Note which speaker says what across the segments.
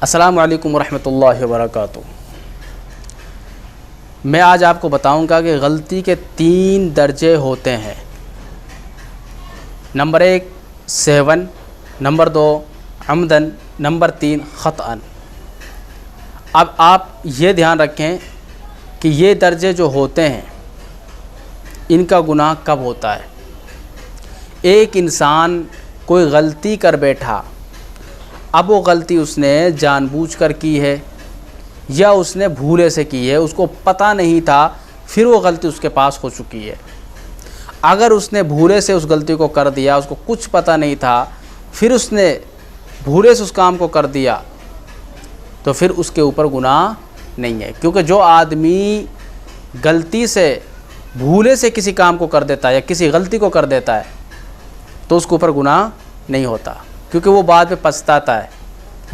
Speaker 1: अस्सलामु अलैकुम रहमतुल्लाहि व बरकातुहू। मैं आज आपको बताऊंगा कि गलती के 3 दर्जे होते हैं। नंबर 1 सहवन, नंबर 2 अमदन, नंबर 3 ख़तअन। अब आप ये ध्यान रखें कि ये दर्जे जो होते हैं इनका गुनाह कब होता है। एक इंसान कोई गलती कर बैठा, अब वो गलती उसने जानबूझकर की है या उसने भूले से की है, उसको पता नहीं था, फिर वो गलती उसके पास हो चुकी है। अगर उसने भूले से उस गलती को कर दिया, उसको कुछ पता नहीं था, फिर उसने भूले से उस काम को कर दिया, तो फिर उसके ऊपर गुनाह नहीं है। क्योंकि जो आदमी गलती से भूले से किसी काम को कर देता है या किसी गलती को कर देता है तो उसके ऊपर गुनाह नहीं होता, क्योंकि वो बाद में पछताता है,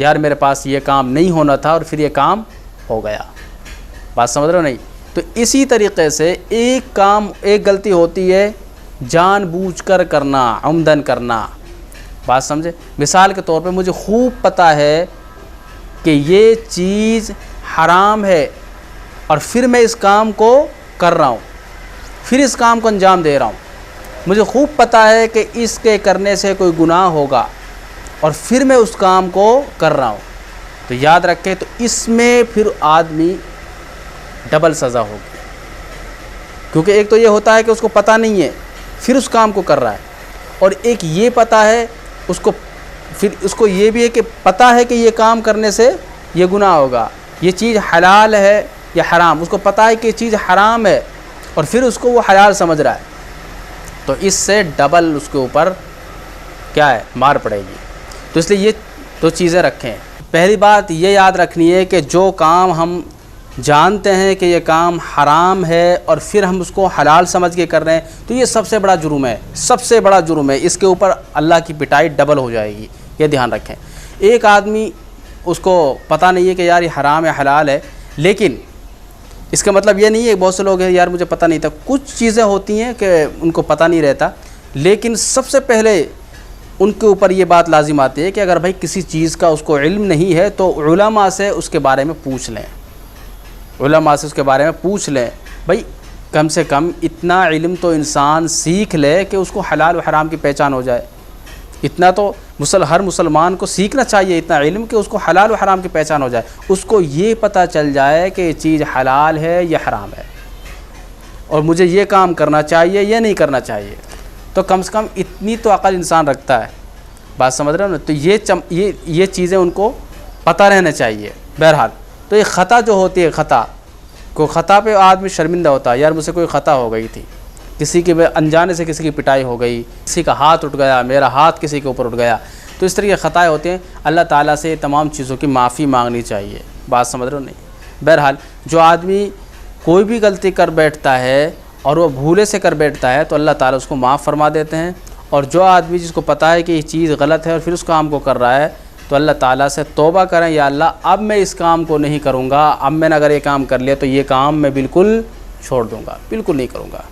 Speaker 1: यार मेरे पास ये काम नहीं होना था और फिर ये काम हो गया। बात समझ रहे हो नहीं? तो इसी तरीक़े से एक गलती होती है जानबूझकर करना, आमदन करना। बात समझे? मिसाल के तौर पे मुझे खूब पता है कि ये चीज़ हराम है और फिर मैं इस काम को कर रहा हूँ, फिर इस काम को अंजाम दे रहा हूँ। मुझे खूब पता है कि इसके करने से कोई गुनाह होगा और फिर मैं उस काम को कर रहा हूँ, तो याद रखें, तो इसमें फिर आदमी डबल सज़ा होगी। क्योंकि एक तो ये होता है कि उसको पता नहीं है फिर उस काम को कर रहा है, और एक ये पता है उसको, फिर उसको ये भी है कि पता है कि ये काम करने से ये गुनाह होगा, ये चीज़ हलाल है या हराम, उसको पता है कि ये चीज़ हराम है और फिर उसको वो हलाल समझ रहा है, तो इससे डबल उसके ऊपर क्या है, मार पड़ेगी। तो इसलिए ये 2 चीज़ें रखें। पहली बात ये याद रखनी है कि जो काम हम जानते हैं कि ये काम हराम है और फिर हम उसको हलाल समझ के कर रहे हैं, तो ये सबसे बड़ा जुर्म है, सबसे बड़ा जुर्म है। इसके ऊपर अल्लाह की पिटाई डबल हो जाएगी, ये ध्यान रखें। एक आदमी उसको पता नहीं है कि यार ये हराम है हलाल है, लेकिन इसका मतलब ये नहीं है, बहुत से लोग हैं यार मुझे पता नहीं था। कुछ चीज़ें होती हैं कि उनको पता नहीं रहता, लेकिन सबसे पहले उनके ऊपर ये बात लाजिम आती है कि अगर भाई किसी चीज़ का उसको इल्म नहीं है तो उलमा से उसके बारे में पूछ लें, उलमा से उसके बारे में पूछ लें। भाई कम से कम इतना इल्म तो इंसान सीख ले कि उसको हलाल व हराम की पहचान हो जाए। इतना तो हर मुसलमान को सीखना चाहिए, इतना इल्म कि उसको हलाल व हराम की पहचान हो जाए, उसको ये पता चल जाए कि ये चीज़ हलाल है या हराम है और मुझे ये काम करना चाहिए या नहीं करना चाहिए। तो कम से कम इतनी तो अक़ल इंसान रखता है। बात समझ रहे हो ना? तो ये चीज़ें उनको पता रहना चाहिए। बहरहाल, तो ये ख़ता जो होती है, ख़ता पे आदमी शर्मिंदा होता है, यार मुझसे कोई ख़ता हो गई थी, किसी के अनजाने से किसी की पिटाई हो गई, किसी का हाथ उठ गया, मेरा हाथ किसी के ऊपर उठ गया, तो इस तरह के ख़ताएँ होते हैं। अल्लाह ताला से तमाम चीज़ों की माफ़ी मांगनी चाहिए। बात समझ रहे हो नहीं? बहरहाल, जो आदमी कोई भी गलती कर बैठता है और वो भूले से कर बैठता है तो अल्लाह ताला उसको माफ़ फरमा देते हैं, और जो आदमी जिसको पता है कि ये चीज़ गलत है और फिर उस काम को कर रहा है तो अल्लाह ताला से तौबा करें, या अल्लाह अब मैं इस काम को नहीं करूँगा, अब मैंने अगर ये काम कर लिया तो ये काम मैं बिल्कुल छोड़ दूँगा, बिल्कुल नहीं करूँगा।